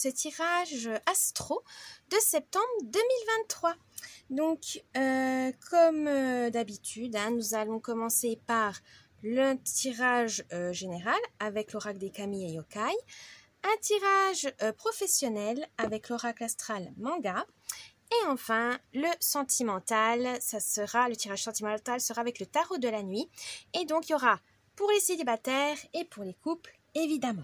ce tirage astro de septembre 2023. Donc, comme d'habitude, nous allons commencer par le tirage général avec l'oracle des kami et yokai, un tirage professionnel avec l'oracle astral manga, et enfin le sentimental, le tirage sentimental sera avec le tarot de la nuit, et donc il y aura pour les célibataires et pour les couples évidemment.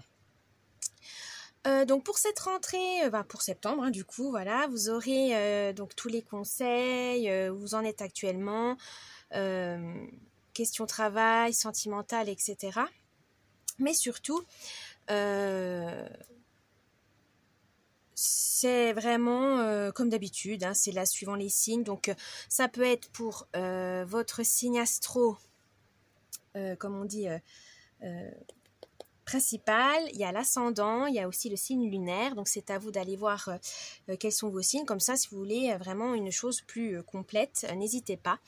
Donc pour cette rentrée, pour septembre, du coup, voilà, vous aurez donc tous les conseils, où vous en êtes actuellement, questions travail, sentimentales, etc. Mais surtout, c'est vraiment comme d'habitude, c'est là suivant les signes. Donc ça peut être pour votre signe astro, comme on dit, principal, il y a l'ascendant, il y a aussi le signe lunaire, donc c'est à vous d'aller voir quels sont vos signes, comme ça si vous voulez vraiment une chose plus complète, n'hésitez pas.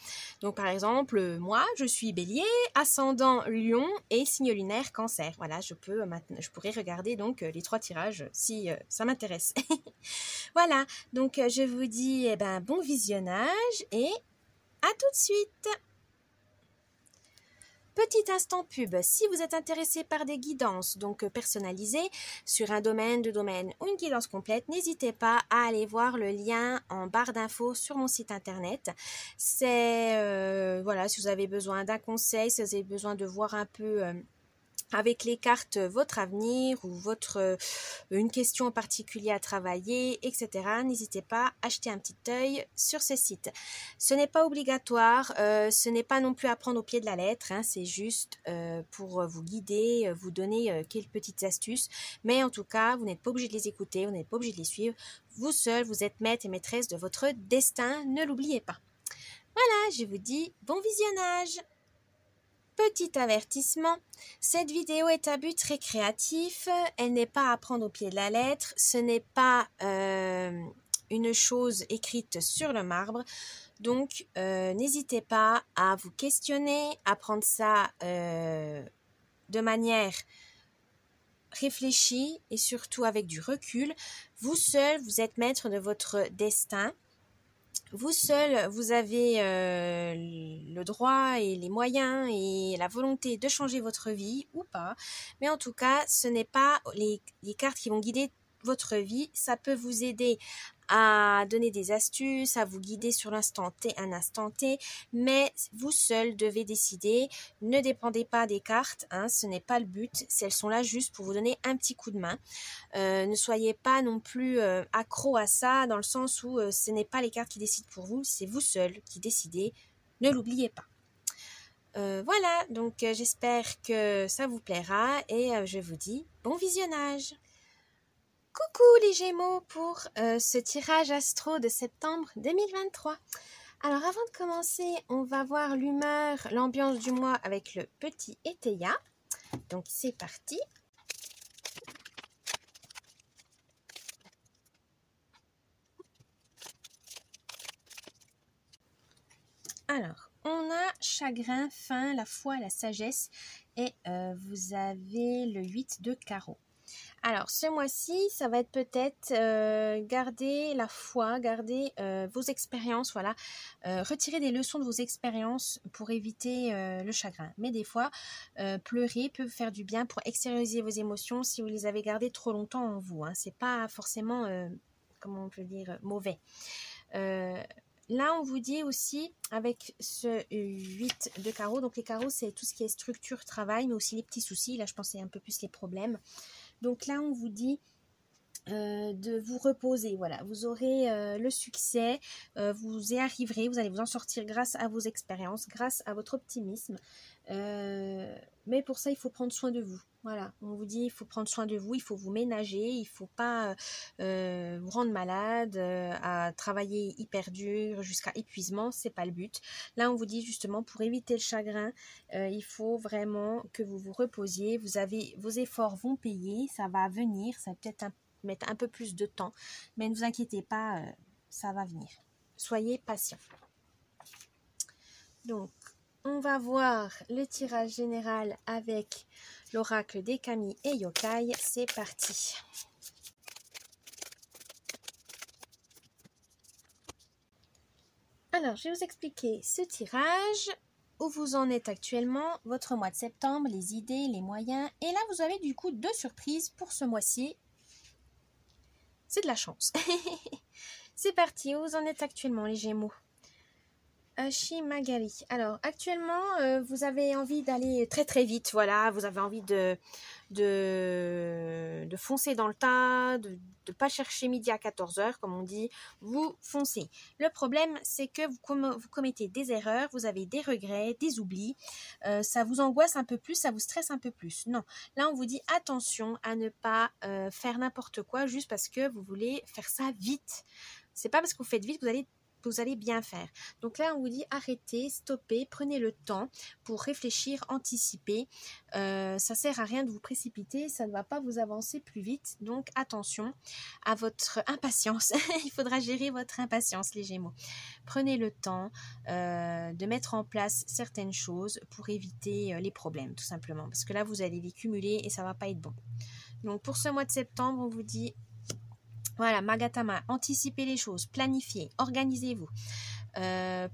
Donc par exemple, moi je suis bélier, ascendant lion et signe lunaire cancer, voilà, je pourrais regarder donc les 3 tirages si ça m'intéresse. Voilà, donc je vous dis bon visionnage et à tout de suite. Petit instant pub, si vous êtes intéressé par des guidances donc personnalisées sur un domaine, 2 domaines ou une guidance complète, n'hésitez pas à aller voir le lien en barre d'infos sur mon site internet. C'est voilà, si vous avez besoin d'un conseil, si vous avez besoin de voir un peu avec les cartes votre avenir ou une question en particulier à travailler, etc. N'hésitez pas à jeter un petit œil sur ce site. Ce n'est pas obligatoire, ce n'est pas non plus à prendre au pied de la lettre, c'est juste pour vous guider, vous donner quelques petites astuces, mais en tout cas, vous n'êtes pas obligé de les écouter, vous n'êtes pas obligé de les suivre. Vous seul, vous êtes maître et maîtresse de votre destin, ne l'oubliez pas. Voilà, je vous dis bon visionnage. Petit avertissement, cette vidéo est à but récréatif, elle n'est pas à prendre au pied de la lettre, ce n'est pas une chose écrite sur le marbre, donc n'hésitez pas à vous questionner, à prendre ça de manière réfléchie et surtout avec du recul. Vous seul, vous êtes maître de votre destin. Vous seul, vous avez le droit et les moyens et la volonté de changer votre vie ou pas. Mais en tout cas, ce n'est pas les cartes qui vont guider votre vie. Ça peut vous aider à donner des astuces, à vous guider sur l'instant T, un instant T, mais vous seul devez décider. Ne dépendez pas des cartes, ce n'est pas le but. Elles sont là juste pour vous donner un petit coup de main. Ne soyez pas non plus accro à ça, dans le sens où ce n'est pas les cartes qui décident pour vous, c'est vous seul qui décidez. Ne l'oubliez pas. Voilà, donc j'espère que ça vous plaira et je vous dis bon visionnage. Coucou les Gémeaux pour ce tirage astro de septembre 2023. Alors avant de commencer, on va voir l'humeur, l'ambiance du mois avec le petit Eteia. Donc c'est parti. Alors, on a chagrin, faim, la foi, la sagesse et vous avez le 8 de carreau. Alors, ce mois-ci, ça va être peut-être garder la foi, garder vos expériences, voilà. Retirer des leçons de vos expériences pour éviter le chagrin. Mais des fois, pleurer peut faire du bien pour extérioriser vos émotions si vous les avez gardées trop longtemps en vous. C'est pas forcément, comment on peut dire, mauvais. Là, on vous dit aussi, avec ce 8 de carreau, donc les carreaux, c'est tout ce qui est structure, travail, mais aussi les petits soucis. Là, je pense que c'est un peu plus les problèmes. Donc là, on vous dit de vous reposer. Voilà, vous aurez le succès, vous y arriverez, vous allez vous en sortir grâce à vos expériences, grâce à votre optimisme. Mais pour ça, il faut prendre soin de vous. Voilà, on vous dit, il faut prendre soin de vous, il faut vous ménager, il ne faut pas vous rendre malade, à travailler hyper dur jusqu'à épuisement, c'est pas le but. Là, on vous dit justement, pour éviter le chagrin, il faut vraiment que vous vous reposiez. Vos efforts vont payer, ça va venir, ça va peut-être mettre un peu plus de temps, mais ne vous inquiétez pas, ça va venir. Soyez patient. Donc, on va voir le tirage général avec l'oracle des kami et yokai. C'est parti. Alors, je vais vous expliquer ce tirage, où vous en êtes actuellement, votre mois de septembre, les idées, les moyens. Et là, vous avez du coup 2 surprises pour ce mois-ci. C'est de la chance. C'est parti, où vous en êtes actuellement, les Gémeaux? Magali. Alors, actuellement, vous avez envie d'aller très très vite, voilà. Vous avez envie de foncer dans le tas, de ne pas chercher midi à 14h, comme on dit. Vous foncez. Le problème, c'est que vous commettez des erreurs, vous avez des regrets, des oublis. Ça vous angoisse un peu plus, ça vous stresse un peu plus. Non, là, on vous dit attention à ne pas faire n'importe quoi juste parce que vous voulez faire ça vite. C'est pas parce que vous faites vite que vous allez bien faire. Donc là, on vous dit arrêtez, stoppez, prenez le temps pour réfléchir, anticiper. Ça sert à rien de vous précipiter, ça ne va pas vous avancer plus vite. Donc attention à votre impatience. Il faudra gérer votre impatience, les Gémeaux. Prenez le temps de mettre en place certaines choses pour éviter les problèmes, tout simplement. Parce que là, vous allez les cumuler et ça ne va pas être bon. Donc pour ce mois de septembre, on vous dit voilà, Magatama, anticipez les choses, planifiez, organisez-vous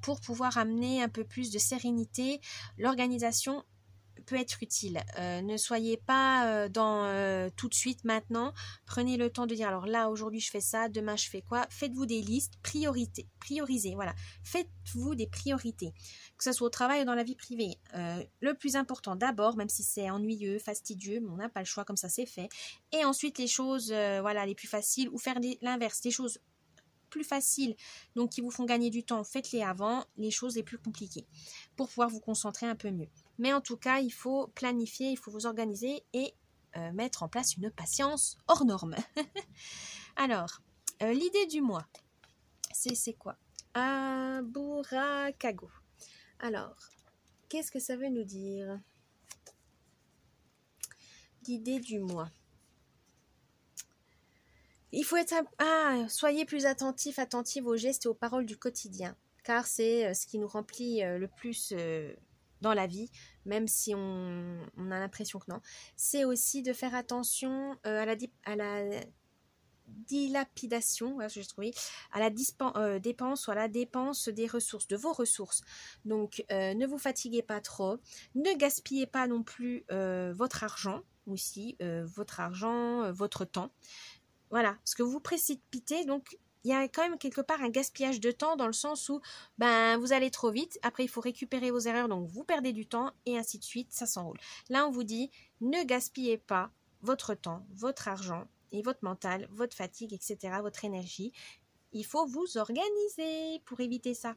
pour pouvoir amener un peu plus de sérénité. L'organisation peut être utile. Ne soyez pas dans tout de suite maintenant. Prenez le temps de dire alors là aujourd'hui je fais ça, demain je fais quoi. Faites-vous des listes, priorisez, voilà. Faites-vous des priorités, que ce soit au travail ou dans la vie privée. Le plus important d'abord, même si c'est ennuyeux, fastidieux, mais on n'a pas le choix, comme ça c'est fait. Et ensuite les choses voilà, les plus faciles, ou faire l'inverse, des choses plus faciles, donc qui vous font gagner du temps, faites-les avant les choses les plus compliquées pour pouvoir vous concentrer un peu mieux. Mais en tout cas, il faut planifier, il faut vous organiser et mettre en place une patience hors norme. Alors, l'idée du mois, c'est quoi? Aburakago. Alors, qu'est-ce que ça veut nous dire? L'idée du mois. Il faut être... soyez plus attentifs aux gestes et aux paroles du quotidien, car c'est ce qui nous remplit le plus dans la vie, même si on a l'impression que non. C'est aussi de faire attention à la dilapidation, voilà, j'ai trouvé, à la dépense ou à la dépense des ressources, de vos ressources. Donc, ne vous fatiguez pas trop, ne gaspillez pas non plus votre argent, aussi, votre temps. Voilà, parce que vous vous précipitez, donc il y a quand même quelque part un gaspillage de temps dans le sens où vous allez trop vite, après il faut récupérer vos erreurs, donc vous perdez du temps et ainsi de suite, ça s'enroule. Là, on vous dit, ne gaspillez pas votre temps, votre argent et votre mental, votre fatigue, etc., votre énergie. Il faut vous organiser pour éviter ça.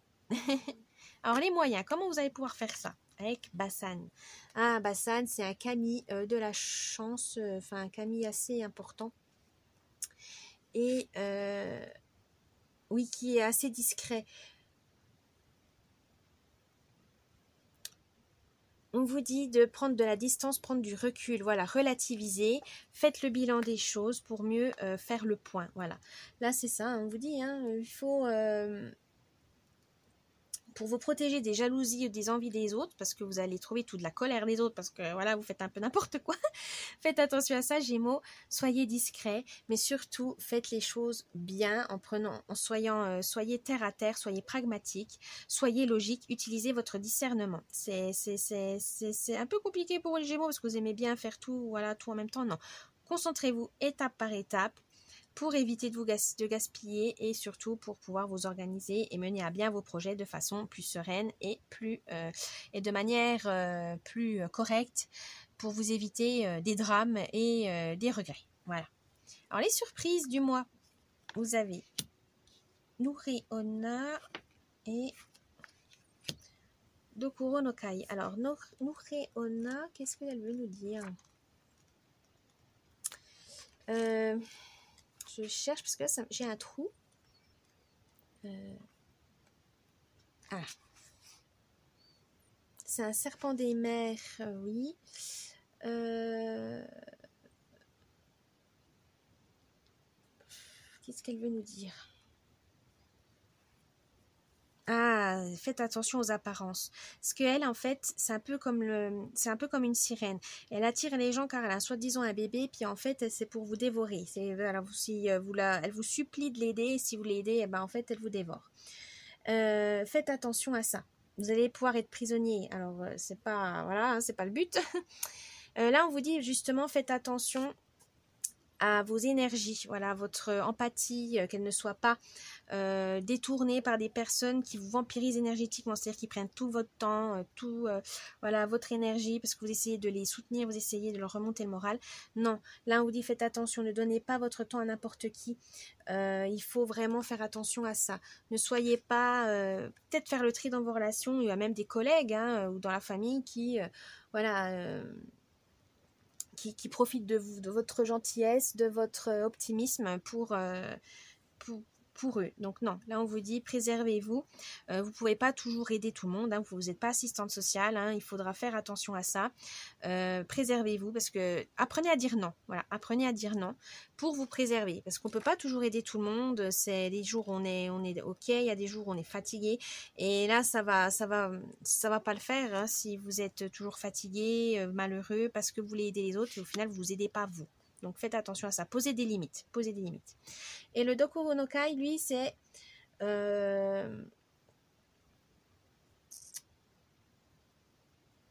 Alors les moyens, comment vous allez pouvoir faire ça? Avec Bassan. Bassan, c'est un kami de la chance, un kami assez important. Et oui, qui est assez discret. On vous dit de prendre de la distance, prendre du recul, voilà, relativiser, faites le bilan des choses pour mieux faire le point, voilà. Là, c'est ça, on vous dit, il faut... pour vous protéger des jalousies ou des envies des autres, parce que vous allez trouver toute la colère des autres, parce que voilà, vous faites un peu n'importe quoi. Faites attention à ça, Gémeaux, soyez discrets, mais surtout faites les choses bien soyez terre à terre, soyez pragmatique, soyez logique, utilisez votre discernement. C'est un peu compliqué pour les Gémeaux parce que vous aimez bien faire tout, voilà, tout en même temps. Non, concentrez-vous étape par étape, pour éviter de gaspiller et surtout pour pouvoir vous organiser et mener à bien vos projets de façon plus sereine et de manière plus correcte pour vous éviter des drames et des regrets. Voilà. Alors les surprises du mois, vous avez Nuri Onna et Dokuro no Kai. Alors Nuri Onna, qu'est-ce qu'elle veut nous dire? Je cherche parce que là, j'ai un trou. C'est un serpent des mers, oui. Qu'est-ce qu'elle veut nous dire? Faites attention aux apparences. Parce qu'elle, en fait, c'est un peu comme une sirène. Elle attire les gens car elle a soi-disant un bébé, puis en fait, c'est pour vous dévorer. Elle vous supplie de l'aider, et si vous l'aidez, en fait, elle vous dévore. faites attention à ça. Vous allez pouvoir être prisonnier. Alors, c'est pas, voilà, hein, c'est pas le but. Là, on vous dit justement, faites attention à vos énergies, voilà, votre empathie, qu'elle ne soit pas détournée par des personnes qui vous vampirisent énergétiquement, c'est-à-dire qui prennent tout votre temps, voilà, votre énergie, parce que vous essayez de les soutenir, vous essayez de leur remonter le moral. Non, là on vous dit faites attention, ne donnez pas votre temps à n'importe qui. Il faut vraiment faire attention à ça. Ne soyez pas, peut-être faire le tri dans vos relations, il y a même des collègues hein, ou dans la famille qui, voilà... qui profitent de vous, de votre gentillesse, de votre optimisme pour eux. Donc non, là on vous dit préservez-vous. Vous ne pouvez pas toujours aider tout le monde, hein, vous n'êtes pas assistante sociale, hein, il faudra faire attention à ça. Préservez-vous parce que apprenez à dire non. Voilà, apprenez à dire non pour vous préserver parce qu'on ne peut pas toujours aider tout le monde. C'est des jours où on est ok, il y a des jours où on est fatigué et là ça va pas le faire hein, si vous êtes toujours fatigué, malheureux parce que vous voulez aider les autres et au final vous aidez pas vous. Donc faites attention à ça, posez des limites, posez des limites. Et le Dokuro no Kai, lui, c'est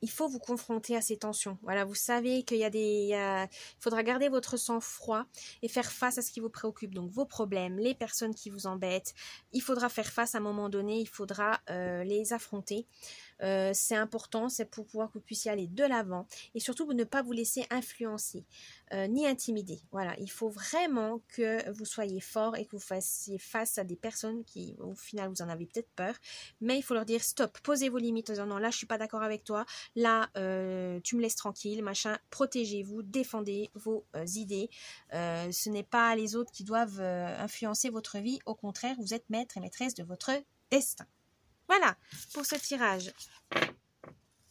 il faut vous confronter à ces tensions. Voilà, vous savez qu'il y a il faudra garder votre sang-froid et faire face à ce qui vous préoccupe. Donc vos problèmes, les personnes qui vous embêtent, il faudra faire face à un moment donné, il faudra les affronter. C'est important, c'est pour pouvoir que vous puissiez aller de l'avant et surtout ne pas vous laisser influencer ni intimider. Voilà, il faut vraiment que vous soyez fort et que vous fassiez face à des personnes qui au final vous en avez peut-être peur, mais il faut leur dire stop, posez vos limites en disant non là je suis pas d'accord avec toi, là tu me laisses tranquille, machin, protégez-vous, défendez vos idées, ce n'est pas les autres qui doivent influencer votre vie, au contraire vous êtes maître et maîtresse de votre destin. Voilà pour ce tirage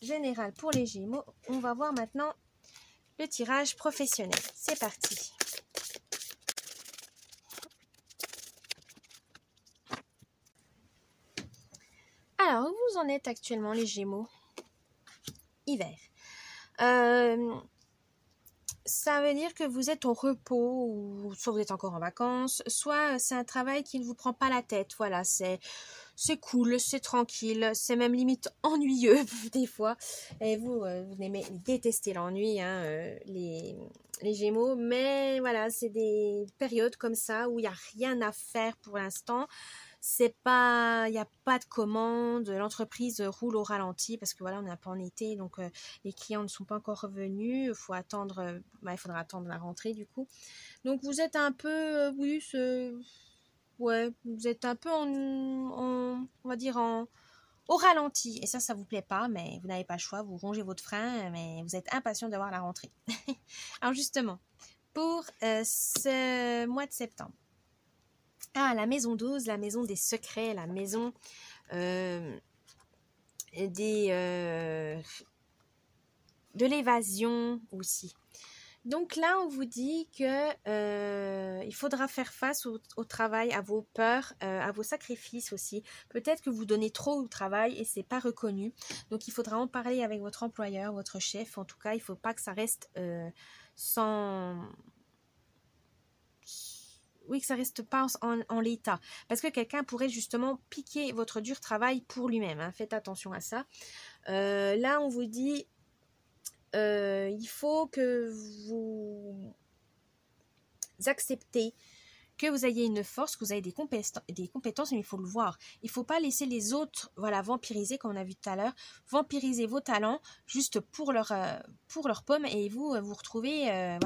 général pour les Gémeaux. On va voir maintenant le tirage professionnel. C'est parti. Alors, où vous en êtes actuellement les Gémeaux? Hiver. Ça veut dire que vous êtes au repos, ou soit vous êtes encore en vacances, soit c'est un travail qui ne vous prend pas la tête. Voilà, c'est cool, c'est tranquille, c'est même limite ennuyeux des fois. Et vous détestez l'ennui, hein, les Gémeaux. Mais voilà, c'est des périodes comme ça où il n'y a rien à faire pour l'instant. Il n'y a pas de commande, l'entreprise roule au ralenti parce que voilà, on est un peu en été, donc les clients ne sont pas encore revenus. Il faudra attendre la rentrée du coup. Donc vous êtes un peu, vous êtes un peu on va dire au ralenti. Et ça vous plaît pas, mais vous n'avez pas le choix. Vous rongez votre frein, mais vous êtes impatient d'avoir la rentrée. Alors justement, pour ce mois de septembre. Ah, la maison 12, la maison des secrets, la maison de l'évasion aussi. Donc là, on vous dit que il faudra faire face au travail, à vos peurs, à vos sacrifices aussi. Peut-être que vous donnez trop au travail et c'est pas reconnu. Donc il faudra en parler avec votre employeur, votre chef. En tout cas, il faut pas que ça reste que ça reste pas en l'état. Parce que quelqu'un pourrait justement piquer votre dur travail pour lui-même. Hein. Faites attention à ça. Là, on vous dit, il faut que vous acceptez que vous ayez une force, que vous avez des compétences, mais il faut le voir. Il ne faut pas laisser les autres, voilà, vampiriser, comme on a vu tout à l'heure, vampiriser vos talents juste pour leur pomme et vous retrouvez,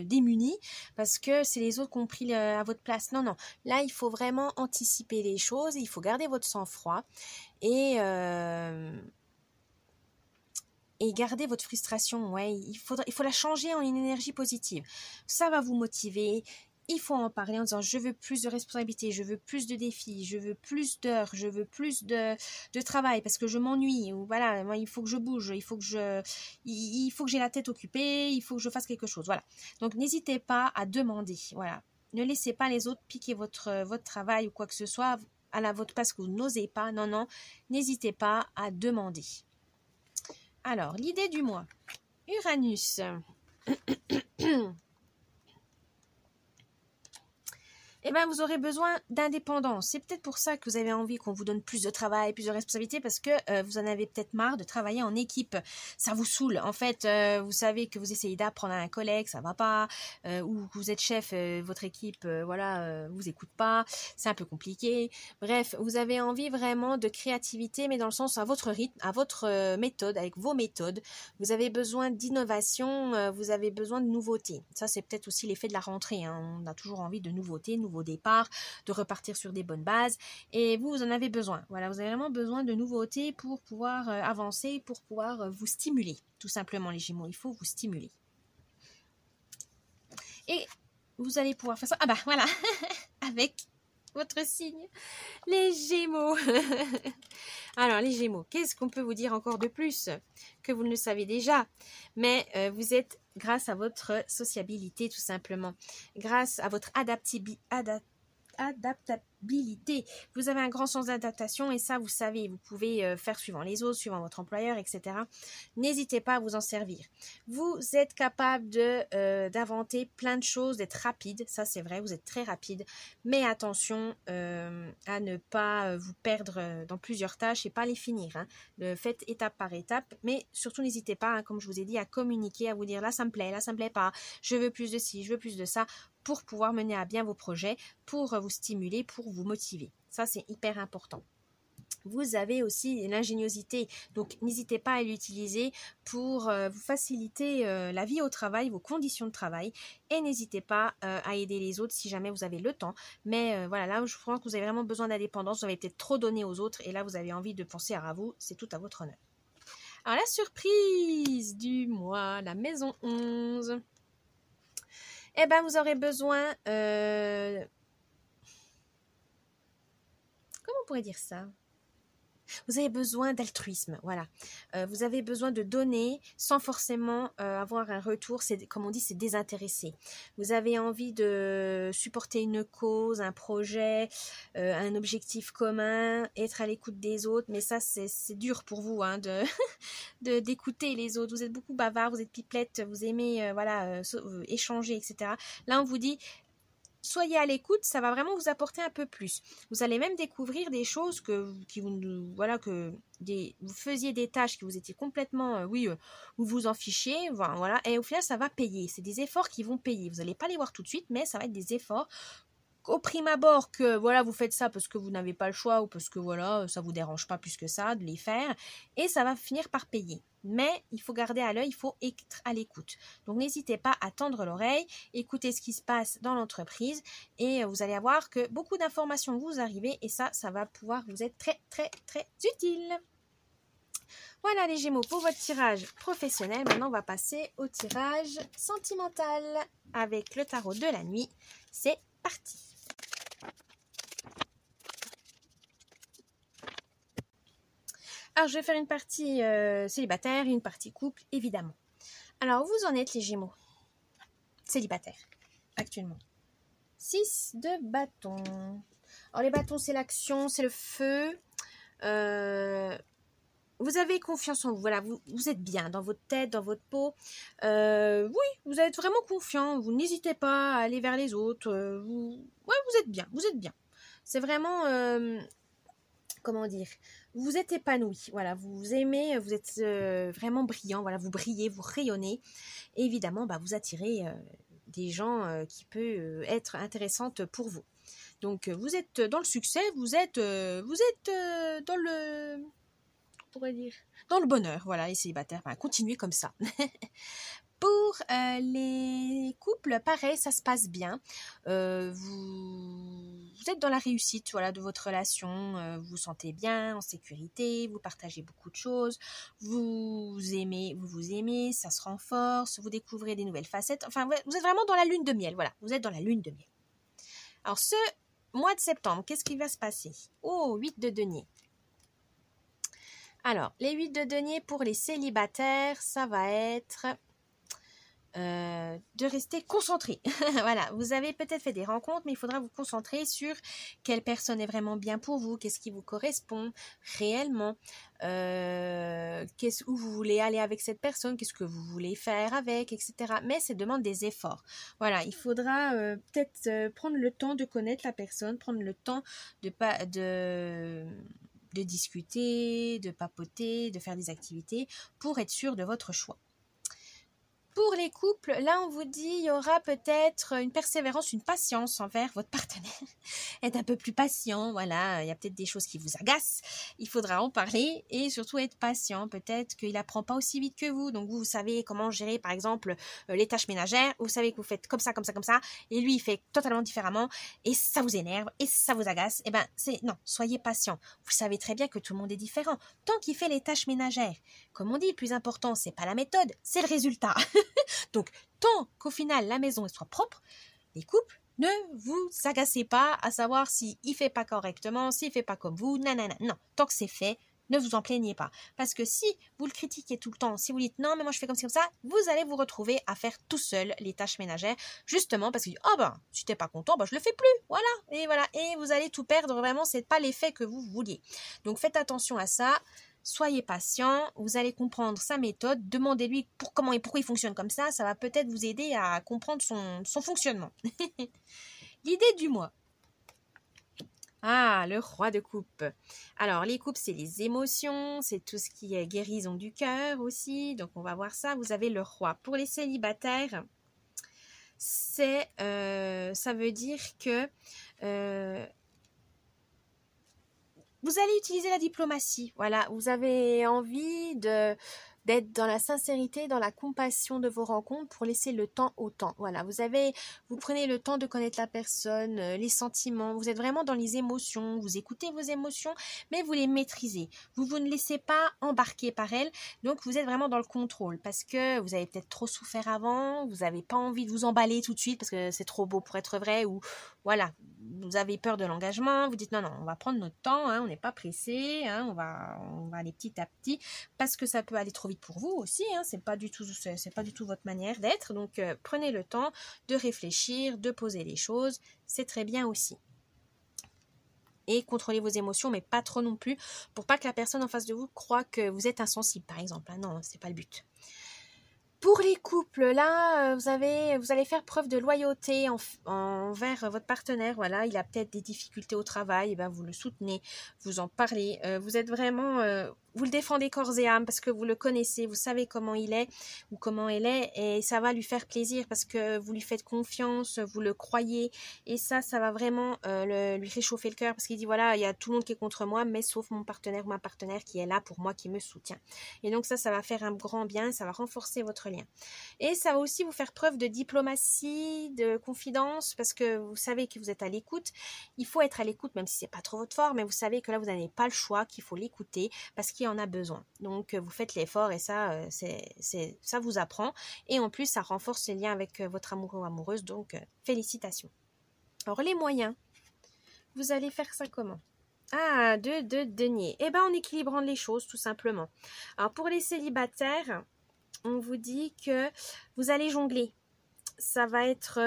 démunis parce que c'est les autres qui ont pris à votre place. Non, là il faut vraiment anticiper les choses, il faut garder votre sang-froid et garder votre frustration. Ouais, il faut la changer en une énergie positive. Ça va vous motiver. Il faut en parler en disant je veux plus de responsabilités, je veux plus de défis, je veux plus d'heures, je veux plus de travail parce que je m'ennuie ou voilà, moi il faut que je bouge, il faut que j'ai la tête occupée, il faut que je fasse quelque chose. Voilà. Donc n'hésitez pas à demander. Voilà. Ne laissez pas les autres piquer votre travail ou quoi que ce soit à votre place que vous n'osez pas. Non, n'hésitez pas à demander. Alors, l'idée du mois. Uranus. eh ben, vous aurez besoin d'indépendance. C'est peut-être pour ça que vous avez envie qu'on vous donne plus de travail, plus de responsabilités, parce que vous en avez peut-être marre de travailler en équipe. Ça vous saoule. En fait, vous savez que vous essayez d'apprendre à un collègue, ça va pas, ou que vous êtes chef, votre équipe, vous écoute pas, c'est un peu compliqué. Bref, vous avez envie vraiment de créativité, mais dans le sens à votre rythme, à votre méthode, avec vos méthodes. Vous avez besoin d'innovation, vous avez besoin de nouveautés. Ça, c'est peut-être aussi l'effet de la rentrée, hein. On a toujours envie de nouveautés, nouveau départ, de repartir sur des bonnes bases. Et vous en avez besoin. Voilà, vous avez vraiment besoin de nouveautés pour pouvoir avancer, pour pouvoir vous stimuler. Tout simplement, les Gémeaux, il faut vous stimuler. Et vous allez pouvoir faire ça. Ah bah voilà, avec votre signe, les Gémeaux. Alors, les Gémeaux, qu'est-ce qu'on peut vous dire encore de plus que vous ne le savez déjà? Mais vous êtes, grâce à votre sociabilité, tout simplement, grâce à votre adaptabilité, vous avez un grand sens d'adaptation et ça, vous savez, vous pouvez faire suivant les autres, suivant votre employeur, etc. N'hésitez pas à vous en servir. Vous êtes capable d'inventer plein de choses, d'être rapide, ça c'est vrai, vous êtes très rapide, mais attention à ne pas vous perdre dans plusieurs tâches et pas les finir. Hein. Le faites étape par étape, mais surtout n'hésitez pas, hein, comme je vous ai dit, à communiquer, à vous dire là ça me plaît pas, je veux plus de ci, je veux plus de ça, pour pouvoir mener à bien vos projets, pour vous stimuler, pour vous motiver. Ça, c'est hyper important. Vous avez aussi l'ingéniosité, donc n'hésitez pas à l'utiliser pour vous faciliter la vie au travail, vos conditions de travail, et n'hésitez pas à aider les autres si jamais vous avez le temps. Mais voilà, là, je pense que vous avez vraiment besoin d'indépendance, vous avez peut-être trop donné aux autres, et là, vous avez envie de penser à vous, c'est tout à votre honneur. Alors, la surprise du mois, la maison 11. Eh bien, vous aurez besoin... comment on pourrait dire ça? Vous avez besoin d'altruisme, voilà. Vous avez besoin de donner sans forcément avoir un retour. C'est, comme on dit, c'est désintéressé. Vous avez envie de supporter une cause, un projet, un objectif commun, être à l'écoute des autres. Mais ça, c'est dur pour vous hein, d'écouter les autres. Vous êtes beaucoup bavard, vous êtes pipelette, vous aimez échanger, etc. Là, on vous dit... Soyez à l'écoute, ça va vraiment vous apporter un peu plus. Vous allez même découvrir des choses vous faisiez des tâches que vous étiez complètement, vous vous en fichiez, voilà, et au final ça va payer. C'est des efforts qui vont payer. Vous n'allez pas les voir tout de suite, mais ça va être des efforts au prime abord que voilà vous faites ça parce que vous n'avez pas le choix ou parce que voilà ça vous dérange pas plus que ça de les faire et ça va finir par payer. Mais il faut garder à l'œil, il faut être à l'écoute. Donc n'hésitez pas à tendre l'oreille, écoutez ce qui se passe dans l'entreprise et vous allez avoir que beaucoup d'informations vous arrivent et ça va pouvoir vous être très très très utile. Voilà les Gémeaux pour votre tirage professionnel. Maintenant on va passer au tirage sentimental avec le tarot de la nuit. C'est parti. Alors, je vais faire une partie célibataire et une partie couple, évidemment. Alors, vous en êtes les Gémeaux célibataires, actuellement. 6 de bâtons. Alors, les bâtons, c'est l'action, c'est le feu. Vous avez confiance en vous. Voilà, vous êtes bien dans votre tête, dans votre peau. Oui, vous êtes vraiment confiant. Vous n'hésitez pas à aller vers les autres. Vous êtes bien, vous êtes bien. C'est vraiment... comment dire, vous êtes épanoui, voilà, vous aimez, vous êtes vraiment brillant, voilà, vous brillez, vous rayonnez, et évidemment, vous attirez des gens qui peuvent être intéressantes pour vous. Donc, vous êtes dans le succès, vous êtes dans le, on pourrait dire, dans le bonheur, voilà, les célibataires, continuez comme ça. Pour les couples, pareil, ça se passe bien. Vous êtes dans la réussite de votre relation. Vous vous sentez bien, en sécurité. Vous partagez beaucoup de choses. Vous vous aimez, ça se renforce. Vous découvrez des nouvelles facettes. Enfin, vous êtes vraiment dans la lune de miel. Voilà, vous êtes dans la lune de miel. Alors, ce mois de septembre, qu'est-ce qui va se passer? Oh, 8 de denier. Alors, les 8 de denier pour les célibataires, ça va être... de rester concentré. Voilà, vous avez peut-être fait des rencontres, mais il faudra vous concentrer sur quelle personne est vraiment bien pour vous, qu'est-ce qui vous correspond réellement, où vous voulez aller avec cette personne, qu'est-ce que vous voulez faire avec, etc. Mais ça demande des efforts. Voilà, il faudra peut-être prendre le temps de connaître la personne, prendre le temps de discuter, de papoter, de faire des activités pour être sûr de votre choix. Pour les couples, là on vous dit il y aura peut-être une persévérance, une patience envers votre partenaire. Être un peu plus patient, voilà, il y a peut-être des choses qui vous agacent, il faudra en parler et surtout être patient. Peut-être qu'il apprend pas aussi vite que vous, donc vous savez comment gérer par exemple les tâches ménagères, vous savez que vous faites comme ça, et lui il fait totalement différemment et ça vous énerve et ça vous agace. Eh ben non, soyez patient. Vous savez très bien que tout le monde est différent. Tant qu'il fait les tâches ménagères, comme on dit, le plus important c'est pas la méthode, c'est le résultat. Donc, tant qu'au final la maison soit propre, les couples, ne vous agacez pas à savoir s'il ne fait pas correctement, s'il ne fait pas comme vous, nanana. Non, tant que c'est fait, ne vous en plaignez pas. Parce que si vous le critiquez tout le temps, si vous dites non, mais moi je fais comme ci, comme ça, vous allez vous retrouver à faire tout seul les tâches ménagères, justement parce que si t'es pas content, je le fais plus. Voilà. Et vous allez tout perdre, vraiment, c'est pas l'effet que vous vouliez. Donc faites attention à ça. Soyez patient, vous allez comprendre sa méthode, demandez-lui pourquoi il fonctionne comme ça va peut-être vous aider à comprendre son fonctionnement. L'idée du mois. Ah, le roi de coupe. Alors, les coupes, c'est les émotions, c'est tout ce qui est guérison du cœur aussi, donc on va voir ça. Vous avez le roi. Pour les célibataires, ça veut dire que vous allez utiliser la diplomatie. Voilà, vous avez envie d'être dans la sincérité, dans la compassion de vos rencontres pour laisser le temps au temps. Voilà, vous prenez le temps de connaître la personne, les sentiments. Vous êtes vraiment dans les émotions. Vous écoutez vos émotions, mais vous les maîtrisez. Vous ne laissez pas embarquer par elles. Donc, vous êtes vraiment dans le contrôle parce que vous avez peut-être trop souffert avant. Vous n'avez pas envie de vous emballer tout de suite parce que c'est trop beau pour être vrai ou voilà. Vous avez peur de l'engagement, vous dites non, on va prendre notre temps, on n'est pas pressé, on va aller petit à petit, parce que ça peut aller trop vite pour vous aussi, c'est pas du tout votre manière d'être, donc prenez le temps de réfléchir, de poser les choses, c'est très bien aussi. Et contrôlez vos émotions, mais pas trop non plus, pour pas que la personne en face de vous croie que vous êtes insensible, par exemple. Non, c'est pas le but. Pour les couples, là, vous allez faire preuve de loyauté envers votre partenaire. Voilà, il a peut-être des difficultés au travail, vous le soutenez, vous en parlez. Vous êtes vraiment, vous le défendez corps et âme parce que vous le connaissez, vous savez comment il est ou comment elle est, et ça va lui faire plaisir parce que vous lui faites confiance, vous le croyez, et ça va vraiment lui réchauffer le cœur parce qu'il dit voilà, il y a tout le monde qui est contre moi, mais sauf mon partenaire ou ma partenaire qui est là pour moi, qui me soutient. Et donc ça va faire un grand bien, ça va renforcer votre lien. Et ça va aussi vous faire preuve de diplomatie, de confidence, parce que vous savez que vous êtes à l'écoute. Il faut être à l'écoute, même si c'est pas trop votre fort, mais vous savez que là, vous n'avez pas le choix, qu'il faut l'écouter, parce qu'il en a besoin. Donc, vous faites l'effort et ça, ça vous apprend. Et en plus, ça renforce les liens avec votre amoureux ou amoureuse, donc félicitations. Alors, les moyens, vous allez faire ça comment ? De denier. En équilibrant les choses, tout simplement. Alors, pour les célibataires, on vous dit que vous allez jongler. Ça va être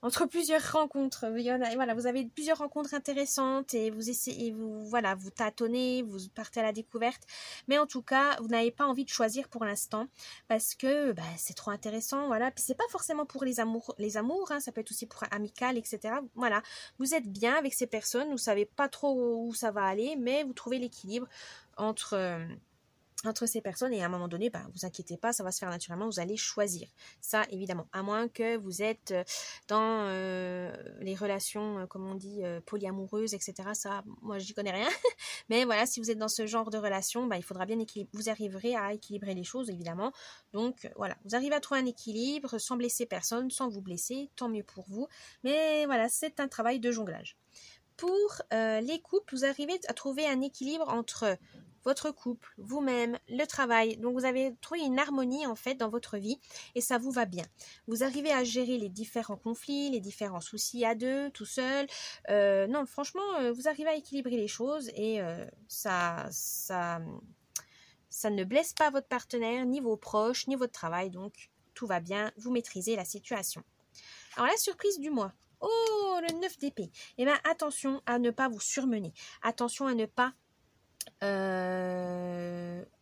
entre plusieurs rencontres. Vous avez plusieurs rencontres intéressantes et vous essayez, vous tâtonnez, vous partez à la découverte. Mais en tout cas, vous n'avez pas envie de choisir pour l'instant parce que c'est trop intéressant. Voilà. Puis c'est pas forcément pour les amours, ça peut être aussi pour amical, etc. Voilà. Vous êtes bien avec ces personnes, vous savez pas trop où ça va aller, mais vous trouvez l'équilibre entre ces personnes, et à un moment donné, vous inquiétez pas, ça va se faire naturellement, vous allez choisir. Ça, évidemment, à moins que vous êtes dans les relations, comme on dit, polyamoureuses, etc. Ça, moi, j'y connais rien. Mais voilà, si vous êtes dans ce genre de relation, il faudra bien vous arriverez à équilibrer les choses, évidemment. Donc, voilà, vous arrivez à trouver un équilibre sans blesser personne, sans vous blesser, tant mieux pour vous. Mais voilà, c'est un travail de jonglage. Pour les couples, vous arrivez à trouver un équilibre entre votre couple, vous-même, le travail. Donc, vous avez trouvé une harmonie, en fait, dans votre vie et ça vous va bien. Vous arrivez à gérer les différents conflits, les différents soucis à deux, tout seul. Non, franchement, vous arrivez à équilibrer les choses et ça ne blesse pas votre partenaire, ni vos proches, ni votre travail. Donc, tout va bien, vous maîtrisez la situation. Alors la surprise du mois, oh le 9 d'épée, eh bien attention à ne pas vous surmener, attention à ne pas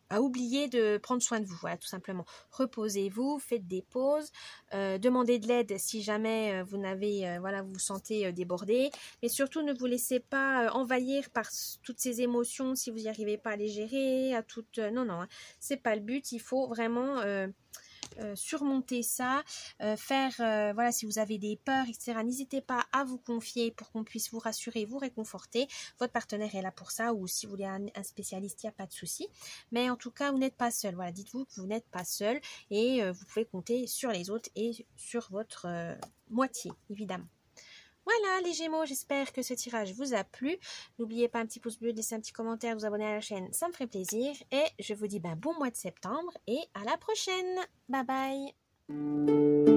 à oublier de prendre soin de vous, voilà tout simplement. Reposez-vous, faites des pauses, demandez de l'aide si jamais vous n'avez, voilà, vous vous sentez débordé, mais surtout ne vous laissez pas envahir par toutes ces émotions si vous n'y arrivez pas à les gérer, à toutes, non, hein, c'est pas le but, il faut vraiment surmonter ça, voilà, si vous avez des peurs, etc., n'hésitez pas à vous confier pour qu'on puisse vous rassurer, vous réconforter. Votre partenaire est là pour ça, ou si vous voulez un spécialiste, il n'y a pas de souci. Mais en tout cas, vous n'êtes pas seul. Voilà, dites-vous que vous n'êtes pas seul et vous pouvez compter sur les autres et sur votre moitié, évidemment. Voilà les Gémeaux, j'espère que ce tirage vous a plu. N'oubliez pas un petit pouce bleu, de laisser un petit commentaire, de vous abonner à la chaîne, ça me ferait plaisir. Et je vous dis bon mois de septembre et à la prochaine. Bye bye.